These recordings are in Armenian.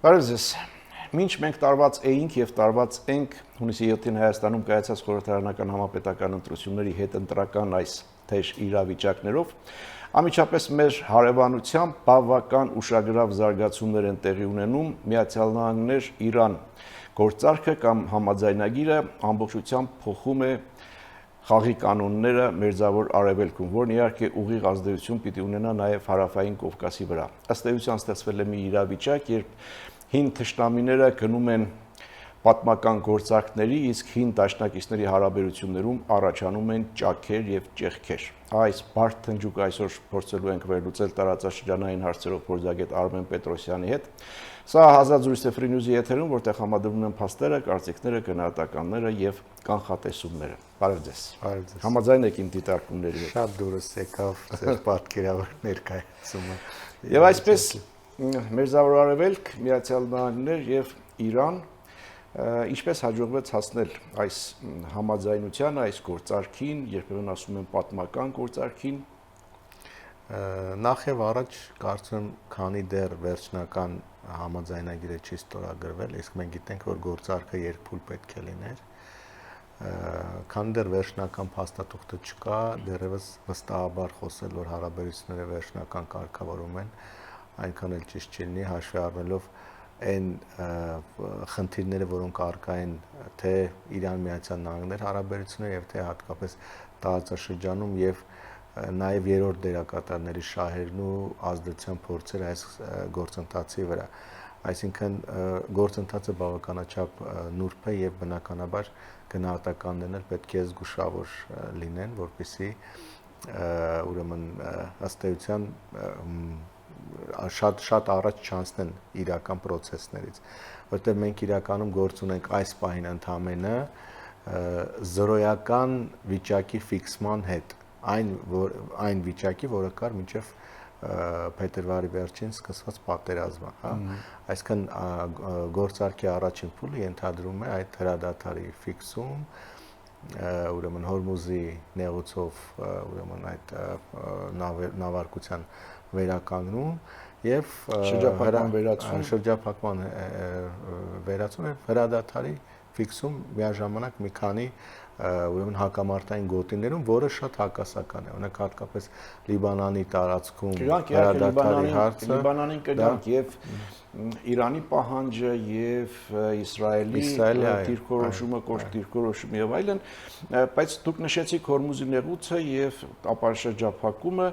Բարև ձեզ։ Մինչ մենք տարված էինք եւ տարված ենք հունիսի 7-ին Հայաստանում կայացած խորհրդարանական համապետական ընտրությունների հետ ընտրական այս թեժ իրավիճակներով, անմիջապես մեր հարևանությամբ բավական ուշագրավ զարգացումներ են տեղի ունենում Միացյալ Նահանգներ Իրան գործարքը կամ համաձայնագիրը ամբողջությամբ փոխում է խաղի կանոնները Մերձավոր Արևելքում, որն իհարկե ուղիղ ազդեցություն պիտի ունենա նաև Հարավային Կովկասի վրա։ Ըստ էության ստեղծվել է մի իրավիճակ, երբ հին թշնամիները գնում են պատմական գործարքների, իսկ հին դաշնակիցների հարաբերություններում առաջանում են ճաքեր եւ ճեղքեր։ Այս բարդ թնջուկը այսօր փորձելու ենք վերլուծել տարածաշրջանային հարցերով փորձագետ Արմեն Պետրոսյանի հետ։ Սա հազար զրույց է Free News-ի եթերում, որտեղ համադրվում են փաստերը, կարծիքները, գնահատականները եւ կանխատեսումները։ Բարև ձեզ։ Բարև ձեզ։ Համաձայն եք իմ դիտարկումների հետ։ Շատ դուրս եկավ ձեր պատկերավոր ներկայացումը։ Եվ այսպես Մերձավոր Արևելք, Միացյալ Նահանգներ եւ Իրան ինչպես հաջողվեց հասնել այս համաձայնության, այս գործարքին, երբեմն ասում են պատմական գործարքին։ Նախ եւ առաջ կարծում եմ, քանի դեռ վերջնական համաձայնագիրը չի ստորագրվել, իսկ մենք գիտենք, որ գործարքը երկփուլ պետք է լիներ։ Քանի դեռ վերջնական փաստաթուղթը չկա, դեռևս վստահաբար խոսել, որ հարաբերությունները վերջնական կարգավորում են, այնքան էլ ճիշտ չի լինի, հաշվի առնելով այն խնդիրները, որոնք առկա են թե Իրան-Միացյալ Նահանգներ հարաբերությունները եւ թե հատկապես տարածաշրջանում եւ նաեւ երրորդ դերակատարների շահերն ու ազդեցության փորձերը այս գործընթացի վրա։ Այսինքն գործընթացը բավականաչափ նուրբ է եւ բնականաբար գնահատականներն էլ պետք է զգուշավոր լինեն, որպեսզի ուրեմն ըստ էության շատ առաջ չանցնեն իրական process-ներից, որտեղ մենք իրականում գործ ունենք այս պահին ընդամենը զրոյական վիճակի ֆիքսման հետ, այն վիճակի, որը կար մինչև փետրվարի վերջին սկսված պատերազմը, հա, այսինքն գործարքի առաջին փուլը ենթադրում է այդ հրադադարի ֆիքսում, ուրեմն Հորմուզի նեղուցով ուրեմն այդ նավարկության վերականգնում եւ շրջափակման վերացում եւ հրադադարի ֆիքսում միաժամանակ մի քանի ուրեմն հակամարտային գոտիներում, որը շատ հակասական է, օրինակ հատկապես Լիբանանի տարածքում հրադադարի հարցը, Լիբանանին կգանք եւ Իրանի պահանջը եւ Իսրայելի դիրքորոշումը, կոշտ դիրքորոշումը եւ այլն, բայց դուք նշեցիք Հորմուզի նեղուցը եւ ապա շրջափակումը,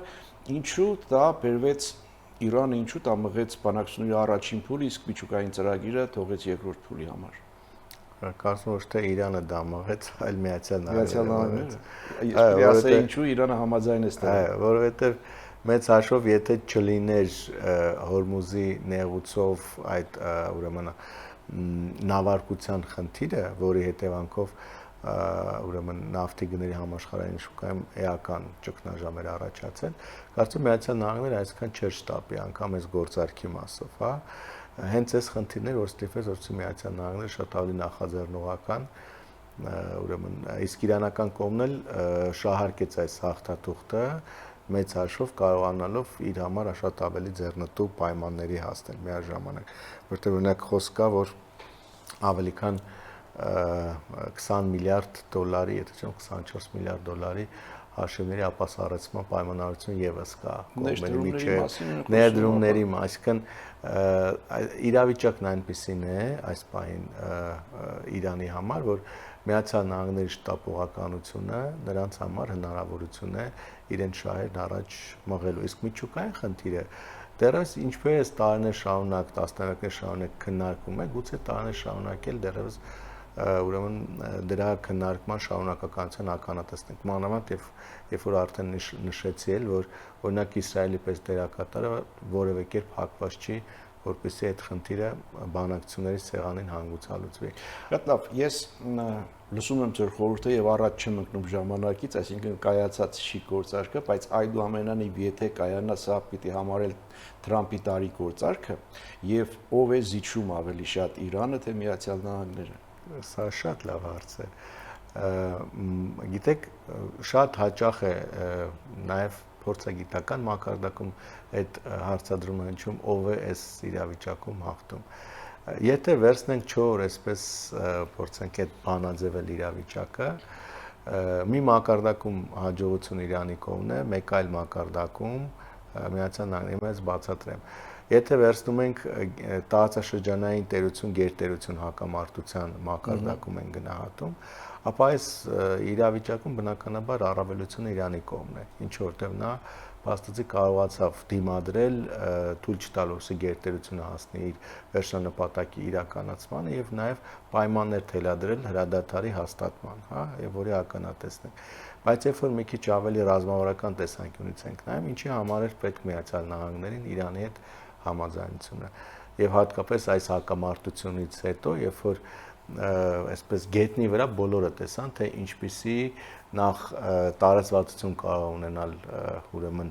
ինչու դա բերվեց Իրանը, ինչու դա մղեց բանակցությունների առաջին փուլը, իսկ միջուկային ծրագիրը թողեց երկրորդ փուլի համար։ Կարծում եմ, ոչ թե Իրանը դա մղեց, այլ Միացյալ Նահանգները։ Իսկ ասա ինչու Իրանը համաձայնեց դա։ Որովհետեւ մեծ հաշվով, եթե չլիներ Հորմուզի նեղուցով այդ ուրեմն նավարկության խնդիրը, որի հետևանքով ուրեմն նավթի գների համաշխարհային շուկայում էական ճգնաժամ էր առաջացել, կարծում Միացյալ Նահանգները այսքան չէր շտապի անգամ այս գործարքի մասով, հա, հենց այս խնդիրներ, որ ստիպեց, որ Միացյալ Նահանգները շատ ավելի նախաձեռնողական, ուրեմն իսկ իրանական կողմն էլ շահարկեց այս հաղթաթուղթը մեծ հաշվով կարողանալով իր համար շատ ավելի ձեռնտու պայմանների հասնել միաժամանակ, որտեղ օրինակ խոսք կա, որ ավելի քան 20 միլիարդ դոլարի, եթե չէ 24 միլիարդ դոլարի հաշիվների ապասառեցման պայմանավորություն եւս կա կողմերի միջեւ ներդրումների, այսինքն իրավիճակն այնպեսին է այս պահին Իրանի համար, որ Միացյալ Նահանգների շտապողականությունը նրանց համար հնարավորություն է իրենց շահերն առաջ մղելու, իսկ միջուկային խնդիրը դեռևս ինչպես տարիներ շարունակ, տասնամյակներ շարունակ քննարկվում է, գուցե տարիներ շարունակել դեռևս ուրեմն դրա քննարկման շարունակականության ականատեսնենք, մանավանդ երբ որ արդեն նշեցի էլ, որ օրինակ Իսրայելի պես դերակատարը որևէ կերպ հակված չի, որպեսզի այդ խնդիրը բանակցությունների սեղանին հանգուցալուծվի։ Շատ լավ, ես լսում եմ ձեր խորհուրդը եւ առաջ չեմ ընկնում ժամանակից, այսինքն կայացած չի գործարքը, բայց այդուամենայնիվ եթե կայանա, սա պիտի համարել Թրամփի տարի գործարքը եւ ով է զիջում ավելի շատ Իրանը թե Միացյալ Նահանգները։ Սա շատ լավ հարց է։ Գիտեք, շատ հաճախ է նաև փորձագիտական մակարդակում այդ հարցադրումը հնչում, ով է այս իրավիճակում հաղթում։ Եթե վերցնենք 4 օր այսպես փորձենք այդ բանաձևել իրավիճակը, մի մակարդակում հաջողություն Իրանի կողմն է, մեկ այլ մակարդակում Միացյալ Նահանգների մեծ բացատրեմ։ Եթե վերցնում ենք տարածաշրջանային տերություն, գերտերություն հակամարտության մակարդակում են գնահատում, ապա այս իրավիճակում բնականաբար առավելությունը Իրանի կողմն է, ինչ որտեղ նա փաստացի կարողացավ դիմադրել, թույլ չտալ որսի գերտերությունը հասնի իր վերջնանպատակի իրականացմանը եւ նաեւ պայմաններ թելադրել հրադադարի հաստատման, հա, եւ որի ականատեսն ենք։ Բայց երբ որ մի քիչ ավելի ռազմավարական տեսանկյունից ենք նայում, ինչի համար էր պետք Միացյալ Նահանգներին Իրանի հետ համաձայնությունը եւ հատկապես այս հակամարտությունից հետո, երբ որ այսպես գետնի վրա բոլորը տեսան, թե ինչպիսի նախ տարածվածություն կարող ունենալ ուրեմն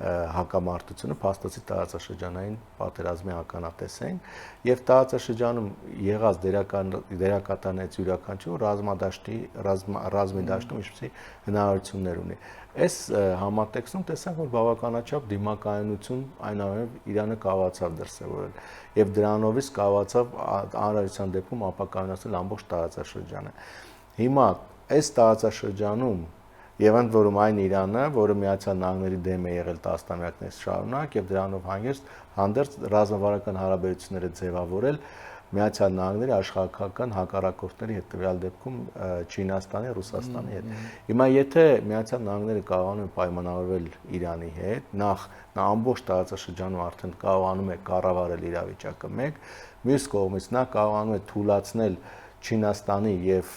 հակամարտությունը փաստացի տարածաշրջանային պատերազմի ականատես են եւ տարածաշրջանում եղած դերակատարներից յուրաքանչյուրը ռազմի դաշտում ինչպիսի հնարավորություններ ունի։ Այս համատեքստում տեսանք, որ բավականաչափ դիմակայունություն այնուամենայնիվ Իրանը կարողացավ դրսևորել եւ դրանով իսկ կարողացավ անհրաժեշտության դեպքում ապակայունացնել ամբողջ տարածաշրջանը։ Հիմա այս տարածաշրջանում եւ ընդ որում այն Իրանը, որը Միացյալ Նահանգների դեմ է եղել տասնամյակներ շարունակ եւ դրանով հանդերձ ռազմավարական հարաբերությունները ձևավորել Միացյալ Նահանգների աշխարհական հակառակորդների հետ, տվյալ դեպքում Չինաստանի, Ռուսաստանի հետ։ Հիմա եթե Միացյալ Նահանգները կարողանում է պայմանավորվել Իրանի հետ, նախ նա ամբողջ տարածաշրջանում արդեն կարողանում է կառավարել իրավիճակը մեկ, մյուս կողմից նա կարողանում է թույլատրել Չինաստանի եւ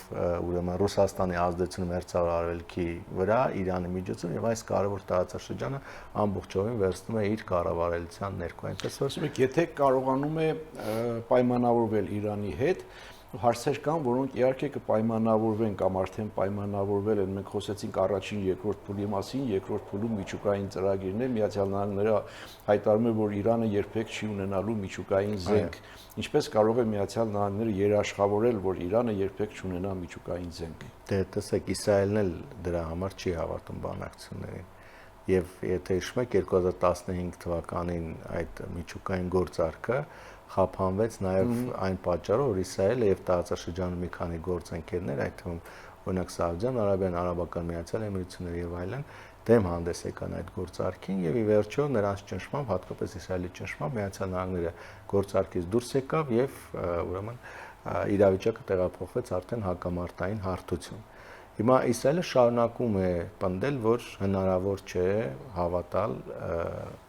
ուրեմն Ռուսաստանի ազդեցությունը մերձավոր արևելքի վրա Իրանի միջոցով եւ այս կարևոր տարածաշրջանը ամբողջովին վերցնում է իր կառավարելիության ներքո։ Այնպես որ եթե կարողանում է պայմանավորվել Իրանի հետ, հարցեր կան, որոնք իհարկե կպայմանավորվեն կամ արդեն պայմանավորվել են։ Մենք խոսեցինք առաջին, երկրորդ փուլի մասին, երկրորդ փուլում միջուկային ծրագիրներ, Միացյալ Նահանգները հայտարարում է, որ Իրանը երբեք չի ունենալու միջուկային զենք։ Ինչպես կարող է Միացյալ Նահանգները երաշխավորել, որ Իրանը երբեք չունենա միջուկային զենք։ Դե տեսեք, Իսրայելն էլ դրա համար չի հավատում բանակցություններին։ Եվ եթե հիշում եք 2015 թվականին այդ միջուկային գործարքը խափանվեց նաև այն պատճառով, որ Իսրայելը եւ տարածաշրջանում մի քանի գործընկերներ, այդ թվում օրինակ Սաուդյան Արաբիան, Արաբական Միացյալ Էմիրությունները եւ այլն, դեմ հանդես եկան այդ գործարքին եւ ի վերջո նրանց ճնշմամբ, հատկապես Իսրայելի ճնշմամբ Միացյալ Նահանգները գործարքից դուրս եկավ եւ ուրեմն իրավիճակը տեղափոխվեց արդեն հակամարտային հարթություն։ Հիմա Իսրայելը շարունակում է պնդել, որ հնարավոր չէ հավատալ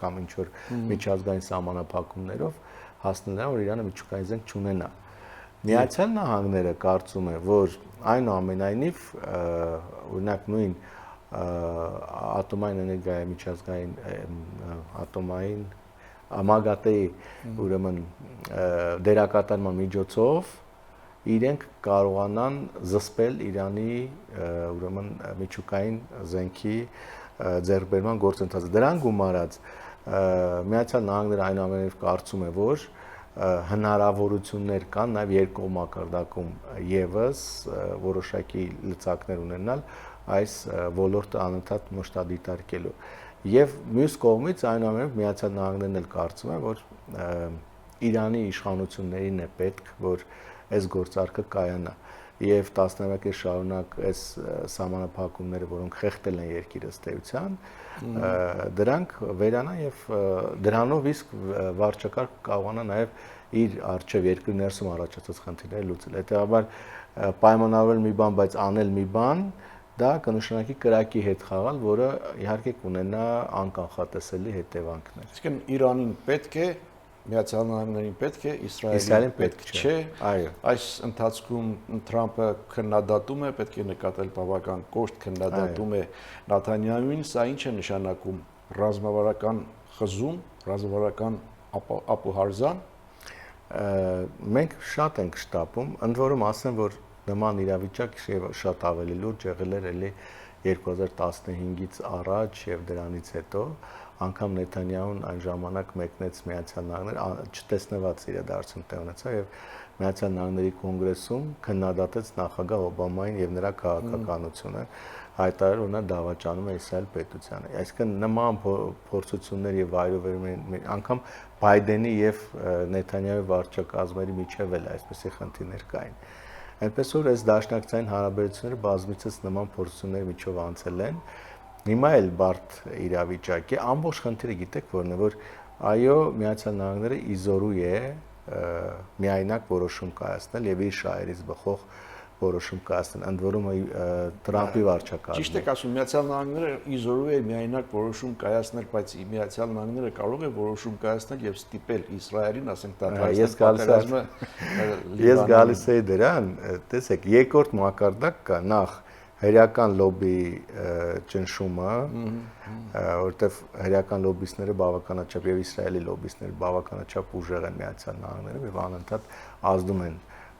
կամ ինչ որ միջազգային սահմանափակումներով հասնել նրան, որ Իրանը միջուկային զենք չունենա։ Միացյալ Նահանգները կարծում է, որ այնուամենայնիվ օրինակ նույն ատոմային էներգիայի միջազգային ատոմային ՄԱԳԱՏԷ-ի ուրեմն դերակատարման միջոցով իրենք կարողանան զսպել Իրանի ուրեմն միջուկային զենքի ձեռքբերման գործընթացը։ Դրան գումարած Միացյալ Նահանգները այնուամենայնիվ կարծում է, որ հնարավորություններ կան նաև երկու մակարդակում եւս որոշակի լծակներ ունենալ այս ոլորտը անընդհատ մշտադիտարկելու։ Եվ մյուս կողմից այնուամենայնիվ Միացյալ Նահանգներն էլ կարծում են, որ Իրանի իշխանություններին է պետք, որ այս գործարքը կայանա եւ տասնամյակներ շարունակ այս սահմանափակումները, որոնք խեղդել են երկիրը ըստեյության, դրանք վերանան եւ դրանով իսկ վարչակարգ կարողանա նաեւ իր արժեվ երկրի ներսում առաջացած խնդիրները լուծել։ Հետեւաբար պայմանավորել մի բան, բայց անել մի բան, դա կնշանակի կրակի հետ խաղալ, որը իհարկե կունենա անկանխատեսելի հետևանքներ։ Իսկն Իրանին պետք է, Միացյալ Նահանգներին պետք է, Իսրայելին պետք չէ։ Այո, այս ընթացքում Թրամփը քննադատում է, պետք է նկատել բավական կոշտ քննադատում է Նեթանյահուին, սա ինչ է նշանակում ռազմավարական խզում, ռազմավարական ապուհարզան։ Մենք շատ ենք շտապում, ընդ որում ասեմ, որ նման իրավիճակ շատ ավելի լուրջ եղել էր էլի 2015-ից առաջ եւ դրանից հետո, անգամ Նեթանյահուն այն ժամանակ մեկնեց Միացյալ Նահանգներ, չտեսնված իրադարձություն տեղ ունեցավ եւ Միացյալ Նահանգների կոնգրեսում քննադատեց նախագահ Օբամային եւ նրա քաղաքականությունը, հայտարարել, որ նա դավաճանում է Իսրայել պետությանը։ Այսինքն նման փորձություններ եւ վայրովերումներ անգամ Բայդենի եւ Նեթանյահուի վարչակազմերի միջև էլ այսպեսի խնդիրներ կային։ Այնպես որ այս դաշնակցային հարաբերությունները բազմիցս նման փորձությունների միջով անցել են։ Հիմա էլ բարդ իրավիճակ է, ամբողջ խնդիրը գիտեք որն է, որ այո, Միացյալ Նահանգները իզորու է միայնակ որոշում կայացնել եւ իր շահերից բխող որոշում կայացնել, ընդ որում Տրամպի վարչակազմը։ Ճիշտ եք ասում, Միացյալ Նահանգները իզորու է միայնակ որոշում կայացնել, բայց Միացյալ Նահանգները կարող է որոշում կայացնել եւ ստիպել Իսրայելին, ասենք, դադարեցնել պատերազմը։ Ես գալիս եի դրան, տեսեք, երկրորդ մակարդակ կա նախ հերական լոբի ճնշումը, որտեվ հերական լոբիստները բավականաչափ եւ Իսրայելի լոբիստները բավականաչափ ուժեղ են Միացյալ Նահանգներում եւ անընդհատ ազդում են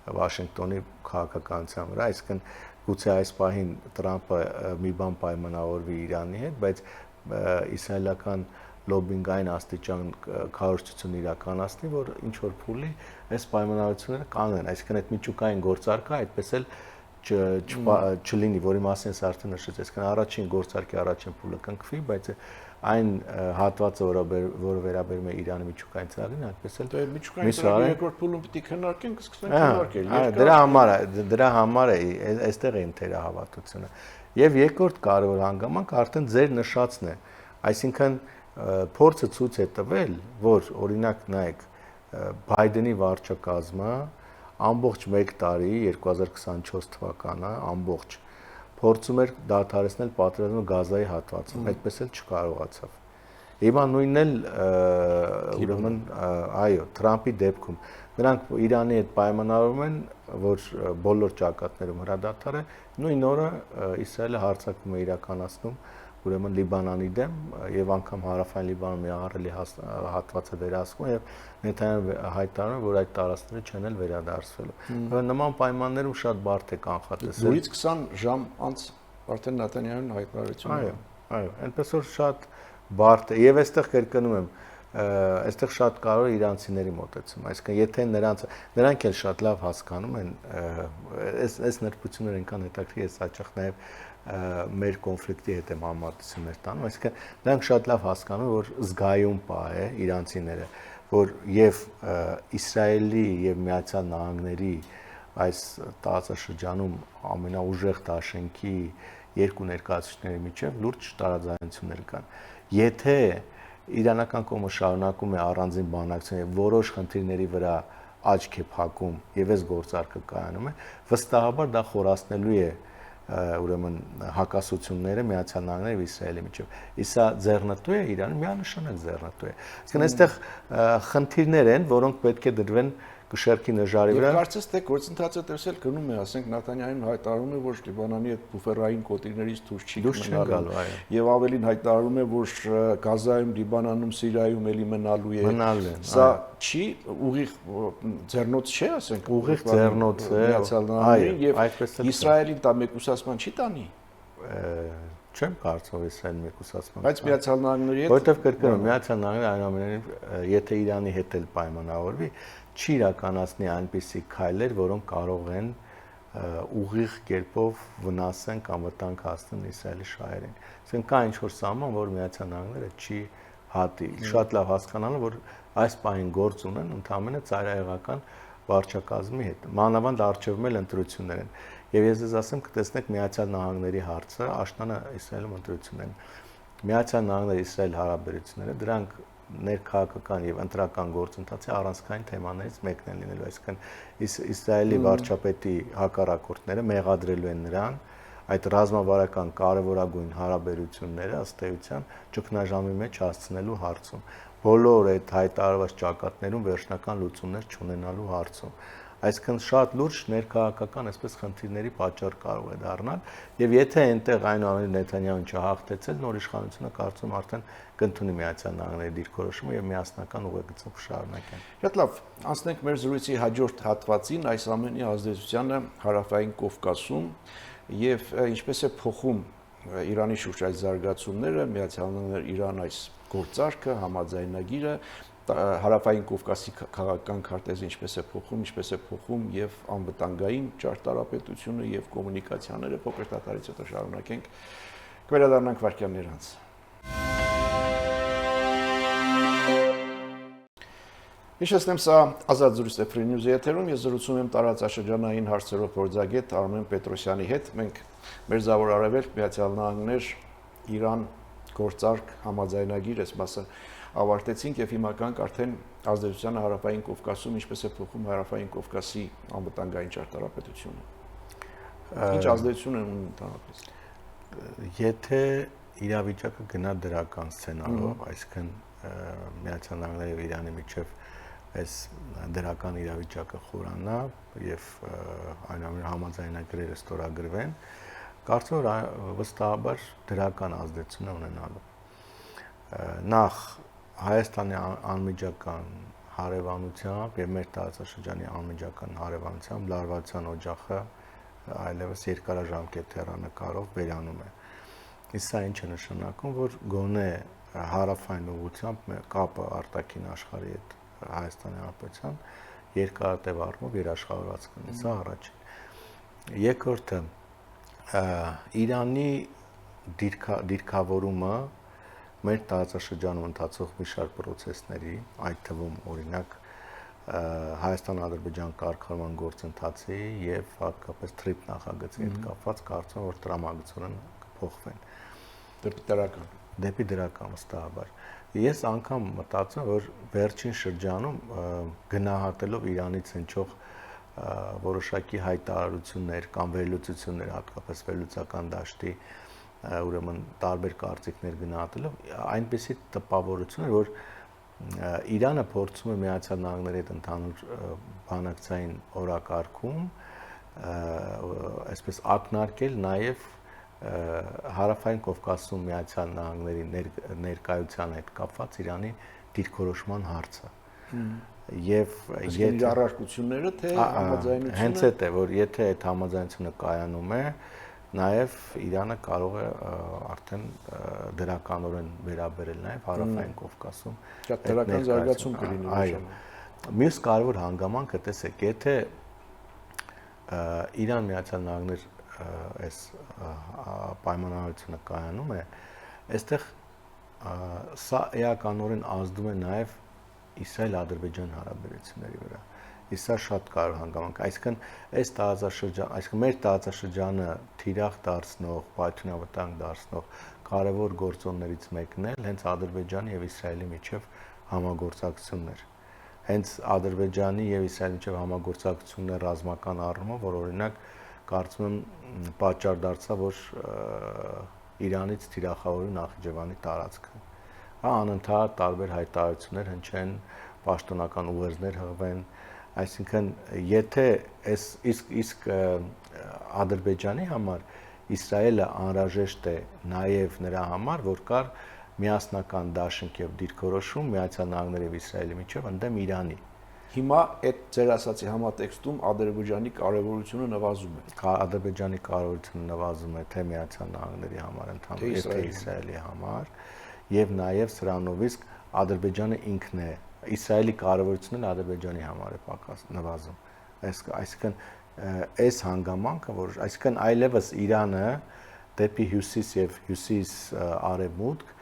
Վաշինգտոնի քաղաքականության վրա, այսինքն գուցե այս պահին Տրամպը մի բան պայմանավորվի Իրանի հետ, բայց իսրայելական լոբինգային աստիճան քարոզչություն իրականացնի, որ ինչ որ փուլի այս պայմանավորությունները կանգնեն, այսինքն այդ միջուկային գործարքը այդպես էլ չլինի, որի մասին ես արդեն նշեցի, այսինքն առաջին գործարքի առաջին փուլը կնքվի, բայց այն հատվածը, որը վերաբերում է Իրանի միջուկային ծրագրին, այդպես էլ միջուկային ծրագրի երկրորդ փուլում պիտի քննարկենք, սկսենք քննարկել։ Դրա համար է, այստեղ է իմ թերահավատությունը։ Եվ երկրորդ կարևոր հանգամանք արդեն ձեր նշածն է, այսինքն փորձը ցույց է տվել, որ օրինակ նայեք Բայդենի վարչակազմը ամբողջ 1 տարի 2024 թվականը ամբողջ փորձում էր դադարեցնել պատերազմը Գազայի հատվածում, այդպես էլ չկարողացավ։ Հիմա նույնն էլ ուրեմն այո, Տրամպի դեպքում նրանք Իրանի հետ պայմանավորում են, որ բոլոր ճակատներում հրադադարը նույն օրը Իսրայելը հարձակում է իրականացնում ուրեմն Լիբանանի դեմ եւ անգամ հարավային Լիբանանում աղարելի հատվածը վերահսկում եւ Նեթանյահուն հայտարարում որ այդ տարածքները չեն էլ վերադարձվելու։ Նման պայմաններում շատ բարդ է կանխատեսել։ Դուրից 20 ժամ անց արդեն Նեթանյահուն հայտարարություն։ Այո, այնպես որ շատ բարդ է եւ այստեղ կրկնում եմ, այստեղ շատ կարող է իրանցիների մոտեցում, այսինքն եթե նրանք էլ շատ լավ հասկանում են, այս նրբությունները այնքան հետաքրքիր է, հաճախ նաեւ մեր կոնֆլիկտի հետ եմ համատություններ տանում, այսինքն նրանք շատ լավ հասկանում որ զգայուն պա է իրանցիները, որ եւ Իսրայելի եւ Միացյալ Նահանգների այս տարածաշրջանում ամենաուժեղ դաշինքի երկու ներկայացուցիչների միջև լուրջ տարաձայնություններ կան։ Եթե իրանական կողմը շարունակում է առանձին բանակցություն եւ որոշ խնդիրների վրա աչք է փակում եւ այս գործարքը կայանում է, վստահաբար դա խորացնելու է ուրեմն հակասությունները Միացյալ Նահանգների եւ Իսրայելի միջև։ Իսա ձեռնտու է Իրանը, միանշանակ ձեռնտու է։ Այսինքն այստեղ խնդիրներ են, որոնք պետք է դրվեն կշերքի նժարի վրա։ Եվ կարծես թե գործընթացը տեսել գնում է, ասենք Նեթանյահուն հայտարարում է, որ Լիբանանի այդ բուֆերային կոտիներից դուրս չի գնալու, այո։ Եվ ավելին հայտարարում է, որ Գազայում, Լիբանանում, Սիրիայում էլի մնալու է։ Մնալու է։ Սա չի ուղիղ ձեռնոց չէ, ասենք, ուղիղ ձեռնոց է, Միացյալ Նահանգներին եւ այդպես է։ Իսրայելին դա մեկուսացման չի տանի։ Չեմ կարծում Իսրայելի մեկուսացման։ Բայց Միացյալ Նահանգների հետ որտեվ կրկնում Միացյալ Նահանգները այնուամենայնիվ եթե Իրանի հետ էլ պայմանավորվի, չի իրականացնի այնպիսի քայլեր, որոնք կարող են ուղիղ կերպով վնասեն կամ վտանգ հասցնեն Իսրայելի շահերին։ Այսինքն կա ինչ-որ սահման, որ Միացյալ Նահանգները չի հատի։ Շատ լավ հասկանալը, որ այս պահին գործ ունեն ընդհանրապես ծայրահեղական վարչակազմի հետ։ Մանավանդ արժևում էլ ընտրություններ են։ Եվ ես ձեզ ասեմ, կտեսնեք Միացյալ Նահանգների հարցը, աշնանը Իսրայելում ընտրություններ են։ Միացյալ Նահանգների Իսրայել հարաբերությունները դրանք ներքաղաքական եւ ընտրական գործընթացի առանցքային թեմաներից մեկն է լինելու, այսինքն Իսրայելի վարչապետի հակառակորդները մեղադրելու են նրան այդ ռազմավարական կարևորագույն հարաբերությունները ըստ էության ճգնաժամի մեջ հասցնելու հարցում, բոլոր այդ հայտարարված ճակատներում վերջնական լուծումներ չունենալու հարցում։ Այսինքն շատ լուրջ ներքաղաքական այսպես խնդիրների պատճառ կարող է դառնալ եւ եթե այնտեղ այնուամենայնիվ Նեթանյահուն չհաղթեցել, նոր իշխանությունը կարծում արդեն կընդունի Միացյալ Նահանգների դիրքորոշումը եւ միասնական ուղեկցով կշարունակեն։ Շատ լավ, անցնենք մեր զրույցի հաջորդ հատվածին, այս ամենի ազդեցությանը Հարավային Կովկասում եւ ինչպես է փոխում Իրանի շուրջ այս զարգացումները, Միացյալ Նահանգներ Իրան այս գործարքը, համաձայնագիրը հարավային Կովկասի քաղաքական քարտեզը ինչպես է փոխում եւ անվտանգային ճարտարապետությունը եւ կոմունիկացիաները փոքր դատարից հետո շարունակենք կվերադառնանք վարքյաններ անց։ Հիշեցնեմ, սա Ազատ զրույց է Free News-ի եթերում, ես զրուցում եմ տարածաշրջանային հարցերով փորձագետ Արմեն Պետրոսյանի հետ։ Մենք Մերձավոր Արևելք, Միացյալ Նահանգներ, Իրան գործարք համաձայնագիր այս մասը ավարտեցինք եւ հիմա կանք արդեն ազդեցությանը հարավային Կովկասում ինչպես է փոխում հարավային Կովկասի անվտանգային ճարտարապետությունը։ Ինչ ազդեցություն են ունենում ընդհանրապես։ Եթե իրավիճակը գնա դրական սցենարով, այսինքն Միացյալ Նահանգների եւ Իրանի միջև այս դրական իրավիճակը խորանա եւ այնուամենայնիվ համաձայնագրերը ստորագրվեն, կարծում եմ վստահաբար դրական ազդեցություն ունենալու։ Նախ Հայաստանի անմիջական հարևանությամբ եւ մեր տարածաշրջանի անմիջական հարևանությամբ լարվածության օջախը այլևս երկարաժամկետ հեռանկարով վերանում է։ Իսկ սա ինչ է նշանակում, որ գոնե հարավային ուղղությամբ կապը արտաքին աշխարհի հետ Հայաստանի Հանրապետության երկարատև առումով երաշխավորված կլինի, սա առաջին։ Երկրորդը Իրանի դիրքավորումը մեր տարածաշրջանում ընթացող մի շարք process-ների, այդ թվում օրինակ Հայաստան-Ադրբեջան կարգավորման գործընթացի եւ հատկապես TRIP նախագծի հետ կապված կարծում եմ, որ տրամագծորեն կփոխվեն դեպի դրական վստահաբար։ Ես անգամ մտածում եմ, որ վերջին շրջանում գնահատելով Իրանից հնչող որոշակի հայտարարություններ կամ վերլուծություններ, հատկապես վերլուծական դաշտի ուրեմն տարբեր կարծիքներ գնահատելով, այնպեսի տպավորություն է, որ Իրանը փորձում է Միացյալ Նահանգների հետ ընդհանուր բանակցային օրակարգում այսպես ակնարկել նաև հարավային Կովկասում Միացյալ Նահանգների ներկայության հետ կապված Իրանի դիրքորոշման հարցը։ Եվ եթե առարկությունները թե համաձայնությունը հենց այդ է, որ եթե այդ համաձայնությունը կայանում է, նաև Իրանը կարող է արդեն դրականորեն վերաբերել նաև հարավային Կովկասում դրական զարգացում կլինի։ Այո։ Մյուս կարևոր հանգամանքը, տեսեք, եթե Իրան Միացյալ Նահանգներ այս պայմանավորությունը կայանում է, այստեղ սա էականորեն ազդում է նաև Իսրայել-Ադրբեջան հարաբերությունների վրա։ Իսկ սա շատ կարևոր հանգամանք, այսինքն այս տարածաշրջան, այսինքն մեր տարածաշրջանը թիրախ դարձնող, պայթյունավտանգ դարձնող կարևոր գործոններից մեկն է հենց Ադրբեջանի եւ Իսրայելի միջև համագործակցությունն էր։ Հենց Ադրբեջանի եւ Իսրայելի միջև համագործակցությունն է ռազմական առումով, որ օրինակ կարծում եմ պատճառ դարձավ, որ Իրանից թիրախավորի Նախիջևանի տարածքը։ Անընդհատ տարբեր հայտարարություններ հնչեն, պաշտոնական ուղերձներ հղվեն, այսինքն եթե իսկ Ադրբեջանի համար Իսրայելը անհրաժեշտ է նաև նրա համար, որ կար միասնական դաշինք եւ դիրքորոշում Միացյալ Նահանգների եւ Իսրայելի միջև ընդդեմ Իրանի։ Հիմա այդ ձեր ասացի համատեքստում Ադրբեջանի կարևորությունը նվազում է։ Ադրբեջանի կարևորությունը նվազում է թե Միացյալ Նահանգների համար ընդհանուր, թե Իսրայելի համար, եւ նաեւ սրանով իսկ Ադրբեջանը ինքն է Իսրայելի կարևորությունը Ադրբեջանի համար է պակաս նվազում։ Այսինքն այս հանգամանքը, որ այսինքն այլևս Իրանը դեպի հյուսիս եւ հյուսիս արևմուտք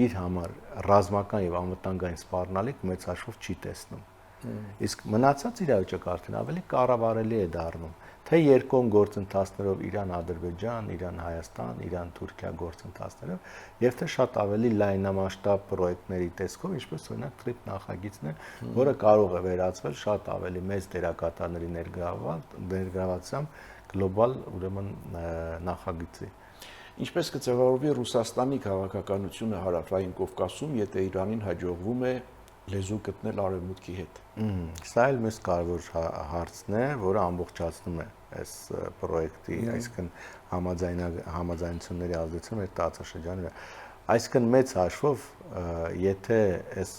իր համար ռազմական եւ անվտանգային սպառնալիք մեծ հաշվով չի տեսնում։ Իսկ մնացած իրավիճակը արդեն ավելի կառավարելի է դառնում, թե երկկողմ գործընթացներով Իրան-Ադրբեջան, Իրան-Հայաստան, Իրան-Թուրքիա գործընթացներով, եւ թե շատ ավելի լայնամասշտաբ պրոյեկտների տեսքով, ինչպես օրինակ TRIP նախագիծն է, որը կարող է վերածվել շատ ավելի մեծ դերակատարների ներգրավվածությամբ գլոբալ ուրեմն նախագծի։ Ինչպես կձևավորվի Ռուսաստանի քաղաքականությունը հարավային Կովկասում, եթե Իրանին հաջողվում է լեզու գտնել արևմուտքի հետ։ Սա էլ մեծ կարևոր հարցն է, որը ամբողջացնում է այս պրոյեկտի, այսինքն համաձայնությունների ազդեցությունը մեր տարածաշրջանի վրա։ Այսինքն մեծ հաշվով, եթե այս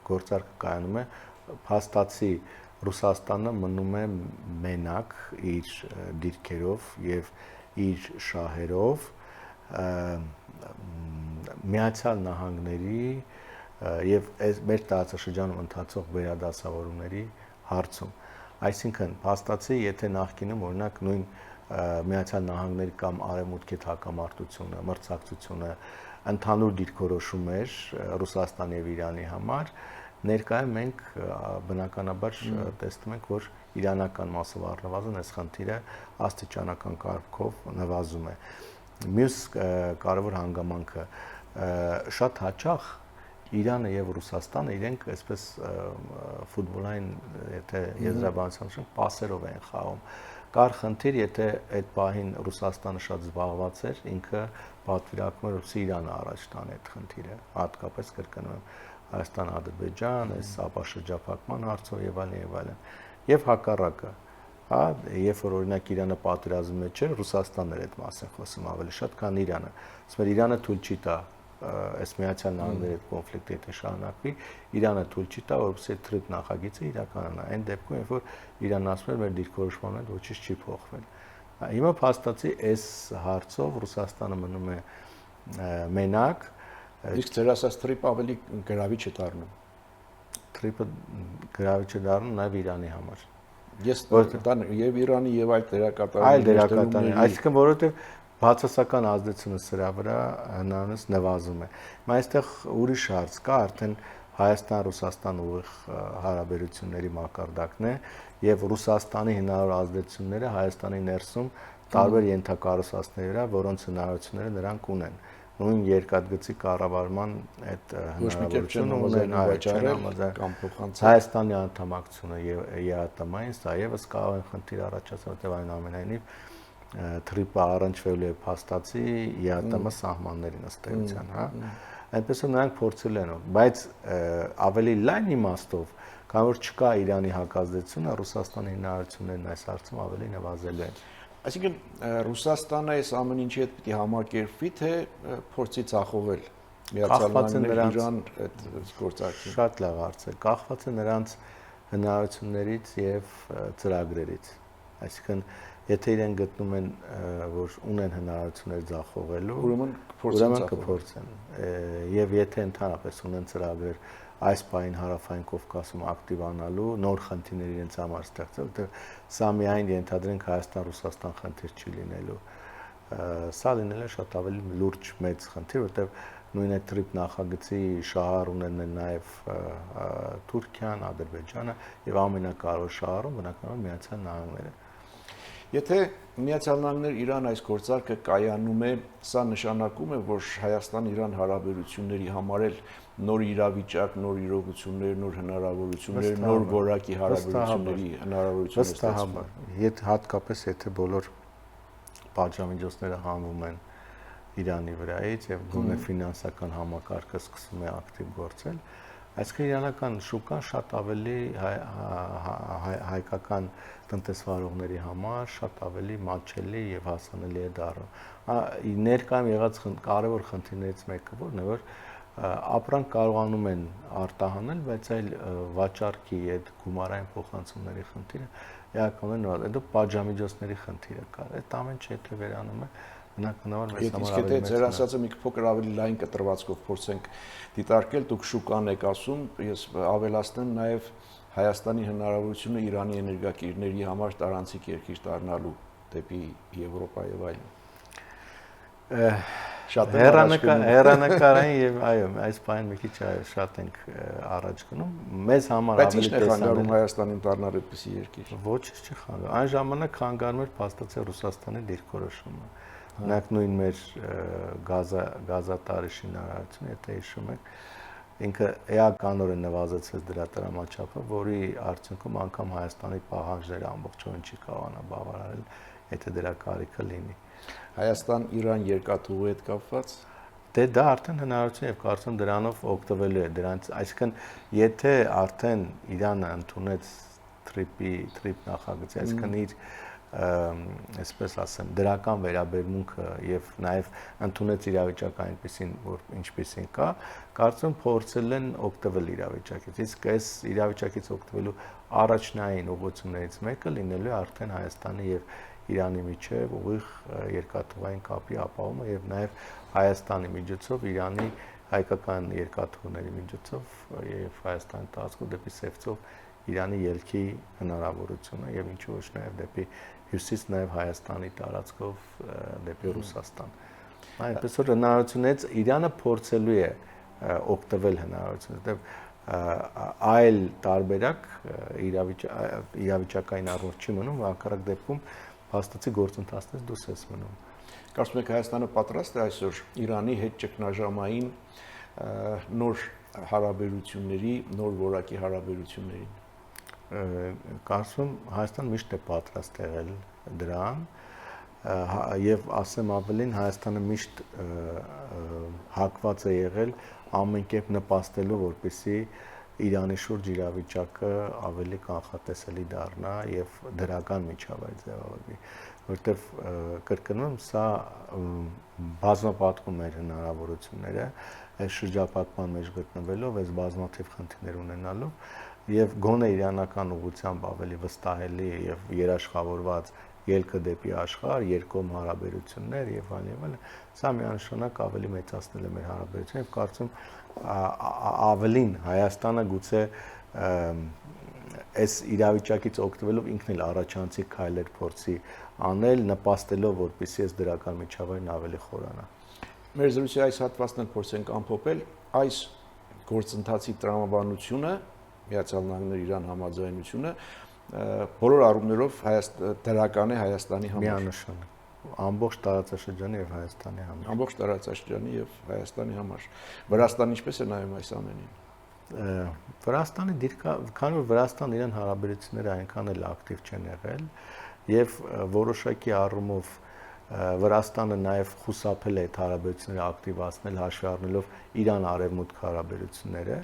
գործարքը կայանում է, փաստացի Ռուսաստանը մնում է մենակ իր դիրքերով եւ իր շահերով Միացյալ Նահանգների եւ այս մեր տարածաշրջանում ընթացող վերադասավորումների հարցում։ Այսինքն, փաստացի, եթե նախկինում օրինակ նույն Միացյալ Նահանգների կամ Արևմուտքի հակամարտությունը, մրցակցությունը ընդհանուր դիրքորոշում էր Ռուսաստանի եւ Իրանի համար, ներկայում մենք բնականաբար տեսնում ենք, որ իրանական մասով առնվազն այս խնդիրը աստիճանական կարգով նվազում է։ Մյուս կարևոր հանգամանքը շատ հաճախ Իրանը եւ Ռուսաստանը իրենք այսպես ֆուտբոլային, եթե եզրաբանության պասերով են խաղում։ Կար խնդիր, եթե այդ պահին Ռուսաստանը շատ զբաղված էր, ինքը պատվիրակում էր, որ Իրանը առաջ տանի այդ խնդիրը, հատկապես կրկնում եմ Հայաստան-Ադրբեջան, այս ապաշրջափակման հարցով եւ այլն եւ այլն։ Եվ հակառակը, հա, երբ որ օրինակ Իրանը պատերազմի մեջ էր, Ռուսաստանն էր այդ մասին խոսում ավելի շատ, քան Իրանը։ Ասում էր Իրանը թույլ չի տա այս Միացյալ Նահանգների հետ կոնֆլիկտը եթե շարունակվի, Իրանը թույլ չի տա, որովհետեւ թրիպ նախագիծը իրականանա։ Այն դեպքում, երբ որ Իրանն ասում էր, մեր դիրքորոշման հետ ոչինչ չի փոխվել։ Հիմա փաստացի այս հարցով Ռուսաստանը մնում է մենակ։ Իսկ ձեր ասած թրիպ ավելի գրավիչ է դառնում։ Թրիպը գրավիչ է դառնում նաև Իրանի համար։ Ես եւ Իրանի եւ այլ դերակատարների, այսինքն որովհետեւ բացասական ազդեցությունը սրա վրա հնարավորինս նվազում է։ Հիմա այստեղ ուրիշ հարց կա, արդեն Հայաստան-Ռուսաստան ուղիղ հարաբերությունների մակարդակն է եւ Ռուսաստանի հնարավոր ազդեցությունները Հայաստանի ներսում տարբեր ենթակառուցվածքների վրա, որոնց հնարավորությունները նրանք ունեն։ Նույն երկաթգծի կառավարման այդ հնարավորությունը ունեն կամ փոխանցել Հայաստանի անդամակցությունը ԵԱՏՄ-ին, սա եւս կարող է խնդիր առաջացնել, որտեղ այնուամենայնիվ թրիպը առնչվելու է փաստացի ԵԱՏՄ սահմաններին ըստ էության, հա։ Այնպես որ նրանք փորձել են, բայց ավելի լայն իմաստով, քանի որ չկա Իրանի հակազդեցությունը, Ռուսաստանի հնարավորություններն այս հարցում ավելի նվազելու են։ Այսինքն Ռուսաստանը այս ամեն ինչի հետ պիտի համակերպվի, թե փորձի ցախովել Միացյալ Նահանգները Իրան այդ գործարքին։ Շատ լավ հարց է, կախված է նրանց հնարավորություններից եւ ծրագրերից։ Այսինքն եթե իրեն գտնում են, որ ունեն հնարավորություններ ձախողելու, ուրեմն կփորձեն։ Եվ եթե ընդհանրապես ունեն ծրագրեր այս պահին Հարավային Կովկասում ակտիվանալու, նոր խնդիրներ իրենց համար ստեղծել, որտեղ սա միայն ենթադրենք Հայաստան-Ռուսաստան խնդիր չի լինելու։ Սա լինել է շատ ավելի լուրջ մեծ խնդիր, որտեղ նույն այդ թրիպ նախագծի շահառ ունեն նաև Թուրքիան, Ադրբեջանը եւ ամենակարևոր շահառում բնականաբար Միացյալ Նահանգները։ Եթե Միացյալ Նահանգներ Իրան այս գործարքը կայանում է, սա նշանակում է, որ Հայաստան-Իրան հարաբերությունների համար էլ նոր իրավիճակ, նոր իրողություններ, նոր հնարավորություններ, նոր որակի հարաբերությունների հնարավորություններ ստացվում։ Եթե հատկապես եթե բոլոր պատժամիջոցները հանվում են Իրանի վրայից եւ գոնե ֆինանսական համակարգը սկսում է ակտիվ գործել, այսինքն իրանական շուկան շատ ավելի հայկական տնտեսվարողների համար շատ ավելի մատչելի եւ հասանելի է դառնում։ Ներկայում եղած կարևոր խնդիրներից մեկը որն է, որ ապրանք կարողանում են արտահանել, բայց այլ վաճառքի այդ գումարային փոխանցումների խնդիրը էականորեն նոր է։ Դա պատժամիջոցների խնդիրը կա։ Այդ ամեն ինչը եթե վերանում է, բնականաբար մեծ համար ավելի մեծ։ Ձեր ասածը մի փոքր ավելի լայն կտրվածքով փորձենք դիտարկել, դուք շուկան եք ասում, ես ավելացնեմ նաև Հայաստանի հնարավորությունը Իրանի էներգակիրների համար տարանցիկ երկիր դառնալու դեպի Եվրոպա եւ այլն։ Շատ հեռանկարային եւ այո, այս բանը մի քիչ շատ ենք առաջ գնում։ Մեզ համար ավելի տեսանելի Հայաստանին դառնալ այդպիսի երկիր։ Ոչինչ չի խանգարում։ Այն ժամանակ խանգարում էր փաստացի Ռուսաստանի դիրքորոշումը։ Նրանք նույն մեր գազատարի շինարարությունը, եթե հիշում եք, ինքը էականորեն նվազեցրեց դրա տրամաչափը, որի արդյունքում անգամ Հայաստանի պահանջները ամբողջովին չի կարողանա բավարարել, եթե դրա կարիքը լինի։ Հայաստան-Իրան երկաթուղու հետ կապված դե դա արդեն հնարավորություն եւ կարծում դրանով օգտվելու է դրանց, այսինքն եթե արդեն Իրանը ընդունեց թրիպ նախագծի, այսինքն իր այսպես ասեմ դրական վերաբերմունքը եւ նաեւ ընդունեց իրավիճակը այնպեսին որ ինչպեսին կա, կարծում փորձել են օգտվել իրավիճակից, իսկ այս իրավիճակից օգտվելու առաջնային ուղղություններից մեկը լինելու է արդեն Հայաստանի եւ Իրանի միջև ուղիղ երկաթուղային կապի ապահովումը եւ նաեւ Հայաստանի միջոցով Իրանի հայկական երկաթուղիների միջոցով եւ Հայաստանի տարածքով դեպի Սևծով Իրանի ելքի հնարավորությունը եւ ինչու ոչ նաեւ դեպի հյուսիս նաեւ Հայաստանի տարածքով դեպի Ռուսաստան։ Այնպես որ հնարավորությունից Իրանը փորձելու է օգտվել հնարավորությունից, այլ տարբերակ իրավիճակային առումով չի մնում, հակառակ դեպքում փաստացի գործընթացներից դուրս ես մնում։ Կարծում եք Հայաստանը պատրաստ է այսօր Իրանի հետ ճգնաժամային նոր հարաբերությունների, նոր որակի հարաբերություններին։ Կարծում Հայաստան միշտ է պատրաստ եղել դրան եւ ասեմ ավելին Հայաստանը միշտ հակված է եղել ամեն կերպ նպաստելու որպեսզի Իրանի շուրջ իրավիճակը ավելի կանխատեսելի դառնա եւ դրական միջավայր ձևավորվի, որտեվ կրկնում սա բազմապատկում էր հնարավորությունները այս շրջապատման մեջ գտնվելով, այս բազմաթիվ խնդիրներ ունենալով եւ գոնե իրանական ուղղությամբ ավելի վստահելի եւ երաշխավորված ելքը դեպի աշխարհ, երկկողմ հարաբերություններ եւ այլն, սա միանշանակ ավելի մեծացնել է մեր հարաբերությունները եւ կարծում ավելին Հայաստանը գուցե այս իրավիճակից օգտվելով ինքն էլ առաջանցիկ քայլեր փորձի անել, նպաստելով որպեսզի այս դրական միջավայրն ավելի խորանա։ Մեր զրույցի այս հատվածն փորձենք ամփոփել այս գործընթացի տրամաբանությունը, Միացյալ Նահանգներ Իրան համաձայնությունը բոլոր առումներով դրական է Հայաստանի համար։ Միանշանակ ամբողջ տարածաշրջանի եւ Հայաստանի համար։ Ամբողջ տարածաշրջանի եւ Հայաստանի համար։ Վրաստանը ինչպես է նայում այս ամենին։ Վրաստանի դիրքը, քանի որ Վրաստան իրեն հարաբերությունները այնքան էլ ակտիվ չեն եղել եւ որոշակի առումով Վրաստանը նաեւ խուսափել է այդ հարաբերությունները ակտիվացնել հաշվի առնելով Իրան-արևմուտք հարաբերությունները,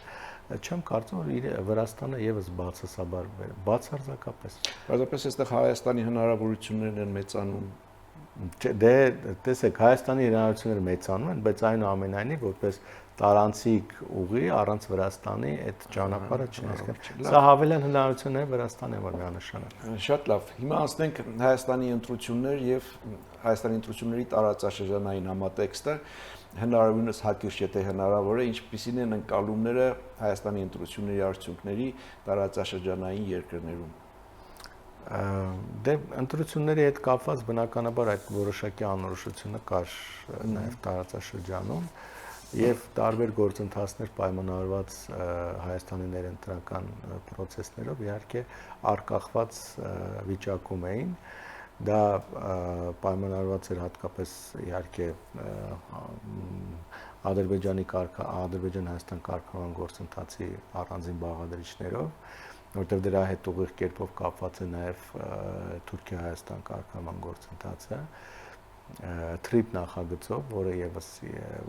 չեմ կարծում որ Վրաստանը եւս բացարձակապես։ Բացարձակապես այստեղ Հայաստանի հնարավորություններն են մեծանում։ Դե տեսեք Հայաստանի հնարավորությունները մեծանում են, բայց այնուամենայնիվ որպես տարանցիկ ուղի առանց Վրաստանի այդ ճանապարհը չի։ Սա հավելյալ հնարավորություն է Վրաստանի համար միանշանակ։ Շատ լավ։ Հիմա անցնենք Հայաստանի ընտրություններ եւ Հայաստանի ընտրությունների տարածաշրջանային համատեքստը, հնարավորինս հակիրճ եթե հնարավոր է, ինչպիսին են ընկալումները Հայաստանի ընտրությունների արդյունքների տարածաշրջանային երկրներում։ Դե ընտրությունների հետ կապված բնականաբար այդ որոշակի անորոշությունը կար նաեւ տարածաշրջանում եւ տարբեր գործընթացներ պայմանավորված Հայաստանի ներընտրական process-ներով իհարկե արկախված վիճակում էին, դա պայմանավորված էր հատկապես իհարկե Ադրբեջան-Հայաստան կարգավորման գործընթացի առանձին բաղադրիչներով, որտեղ դրա հետ ուղիղ կերպով կապված է նաեւ Թուրքիա-Հայաստան կարգավորման գործընթացը, TRIP նախագծով, որը եւս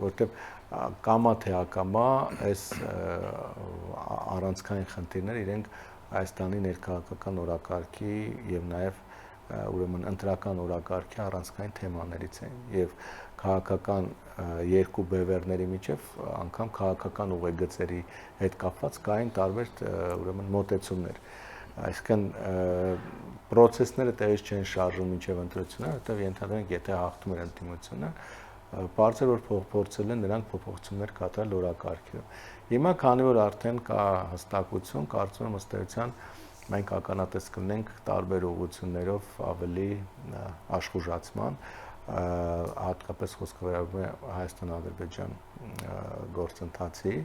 որտեղ կամա թե ակամա այս առանցքային խնդիրները իրենք Հայաստանի ներքաղաքական օրակարգի եւ նաեւ ուրեմն ընտրական օրակարգի առանցքային թեմաներից են եւ քաղաքական երկու բևեռների միջև անգամ քաղաքական ուղեգծերի հետ կապված կային տարբեր ուրեմն մոտեցումներ, այսինքն process-ները տեղից չեն շարժում մինչև ընտրությունները, որտեղ ենթադրենք եթե հաղթում էր ընդդիմությունը, բարձր որ փոխփորձել են նրանք փոփոխություններ կատարել օրակարգերում։ Հիմա քանի որ արդեն կա հստակություն, կարծում եմ ըստ էության մենք ականատես կլինենք տարբեր ուղղություններով ավելի աշխուժացման, հատկապես խոսքը վերաբերում է Հայաստան-Ադրբեջան գործընթացի,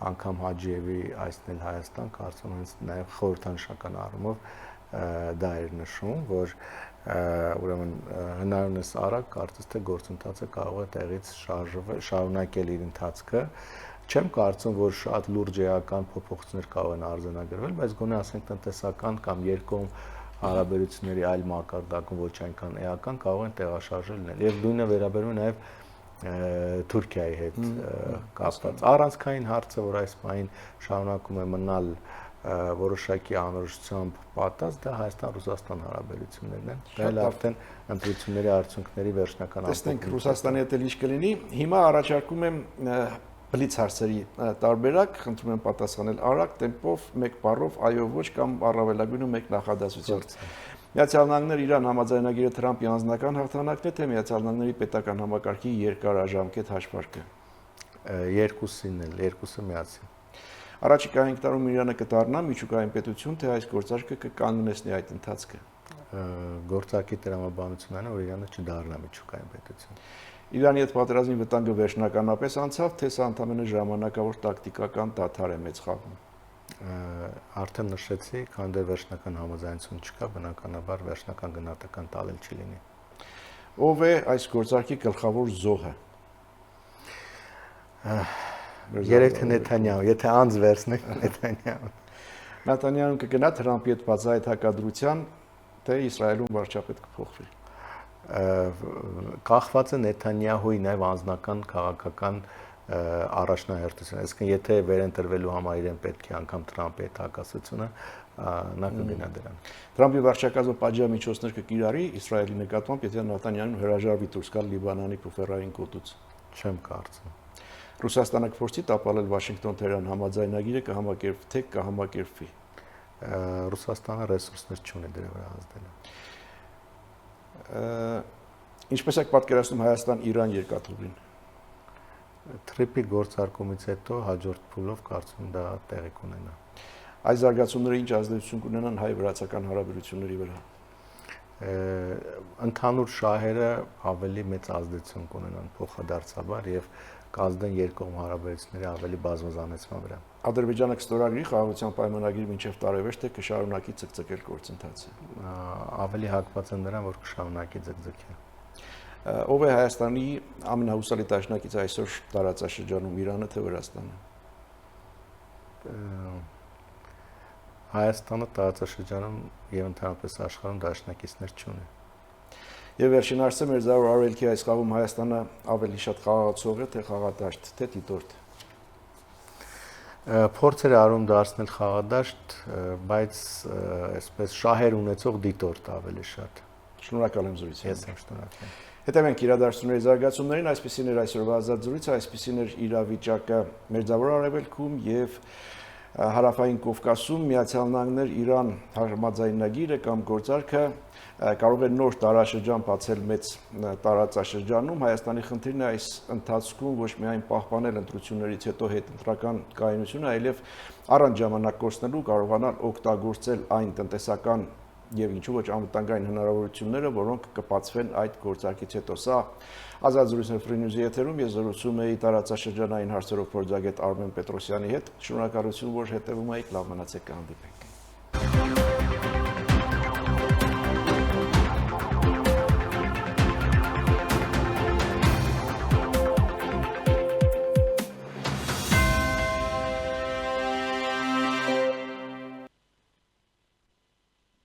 անգամ Հաջիևի այսնել Հայաստան, կարծում եմ նաև խորհրդանշական առումով դա էր նշում, որ ուրեմն հնարավորինս արագ կարծես թե գործընթացը կարող է տեղից շարունակել իր ընթացքը։ Չեմ կարծում, որ շատ լուրջ էական փոփոխություններ կարող են արձանագրվել, բայց գոնե ասենք տնտեսական կամ երկկողմ հարաբերությունների այլ մակարդակում ոչ այնքան էական կարող են տեղաշարժել լինել։ Եվ նույնը վերաբերում է նաև Թուրքիայի հետ կապված։ Առանցքային հարցը, որ այս պահին շարունակում է մնալ որոշակի անորոշությամբ պատած, դա Հայաստան-Ռուսաստան հարաբերություններն են։ Դա էլ արդեն ընտրությունների արդյունքների վերջնական տեսնենք Ռուսաստանի հետ ինչ կլինի։ Հիմա առաջարկում եմ բլից հարցերի տարբերակ, խնդրում եմ պատասխանել արագ տեմպով, մեկ բառով, այո, ոչ կամ առավելագույնը մեկ նախադասությամբ։ Միացյալ Նահանգներ Իրան համաձայնագիրը Թրամփի անձնական հաղթանակն է, թե Միացյալ Նահանգների պետական համակարգի երկարաժամկետ հաշվարկը։ Երկուսին էլ, երկուսը միասին։ Առաջիկա 5 տարում Իրանը կդառնա միջուկային պետություն, թե այս գործարքը կկանգնեցնի այդ ընթացքը։ Գործարքի տրամաբանությունն է, որ Իրանը չդառնա միջուկային պետություն։ Իրանի հետ պատերազմի վտանգը վերջնականապես անցավ, թե սա ընդամենը ժամանակավոր տակտիկական դադար է մեծ խաղում։ Արդեն նշեցի, քանի դեռ վերջնական համաձայնություն չկա, բնականաբար վերջնական գնահատական տալել չի լինի։ Ով է այս գործարքի գլխավոր զոհը։ Երեք թե Նեթանյահու, եթե անձ վերցնենք Նեթանյահուն։ Նեթանյահուն կգնա Թրամփի հետ բացահայտ հակադրության, թե Իսրայելում վարչապետ կփոխվի։ Կախված է Նեթանյահուի նաև անձնական քաղաքական առաջնահերթությունը, այսինքն եթե վերընտրվելու համար իրեն պետք է անգամ Թրամփի հետ հակասությունը, նա կգնա դրան։ Թրամփի վարչակազմը պատժամիջոցներ կկիրառի Իսրայելի նկատմամբ, եթե Նեթանյահուն հրաժարվի դուրս գալ Լիբանանի փոփերային գոտուց։ Չեմ կարծում։ Ռուսաստանը կփորձի տապալել Վաշինգտոն-Թեհրան համաձայնագիրը կհամակերպվի, թե կհամակերպվի։ Ռուսաստանը ռեսուրսներ չունի դրա վրա ազդելու։ Ինչպես եք պատկերացնում Հայաստան-Իրան երկաթուղին։ Թրիպի գործարկումից հետո հաջորդ փուլով կարծում դա տեղի կունենա։ Այս զարգացումները ինչ ազդեցություն կունենան հայ-վրացական հարաբերությունների վրա։ Ընդհանուր շահերը ավելի մեծ ազդեցություն կունենան փոխադարձաբար եւ կազդեն երկկողմ հարաբերությունների ավելի բազմազանեցման վրա։ Ադրբեջանը կստորագրի խաղաղության պայմանագիր մինչև տարեվերջ, թե կշարունակի ցկցկել գործընթացը։ Ավելի հակված են նրան, որ կշարունակի ցկցկել։ Ով է Հայաստանի ամենահուսալի դաշնակից այսօր տարածաշրջանում, Իրանը թե Վրաստանը։ Հայաստանը տարածաշրջանում եւ ընդհանրապես աշխարհում դաշնակիցներ չունի։ Եվ վերջին հարցը մեր զավոր արևելքի այս խաղում Հայաստանը ավելի շատ խաղացող է, թե խաղադաշտ, թե դիտորդ։ Փորձեր արում դարձնել խաղադաշտ, բայց այսպես շահեր ունեցող դիտորդ ավելի շատ։ Շնորհակալ եմ զրույցին։ Ես եմ շնորհակալ։ Հետևենք իրադարձությունների զարգացումներին, այսպեսին էր այսօրվա ազատ զրույցը, այսպեսին էր իրավիճակը մեր զավոր արևելքում եւ Հարավային Կովկասում Միացյալ Նահանգներ Իրան համաձայնագիրը կամ գործարքը կարող է նոր տարաշրջան բացել մեծ տարածաշրջանում։ Հայաստանի խնդիրն է այս ընթացքում ոչ միայն պահպանել ընտրություններից հետո հետընտրական կայունությունը, այլև առանց ժամանակ կորցնելու կարողանալ օգտագործել այն տնտեսական եւ ինչու ոչ անվտանգային հնարավորությունները, որոնք կբացվեն այդ գործարքից հետո։ Սա ազատ զրույցներ Free News-ի եթերում ես զրուցում էի տարածաշրջանային հարցերով փորձագետ Արմեն Պետրոսյանի հետ։ Շնորհակալություն, որ հետևում եք, լավ մնացեք, կհանդիպենք։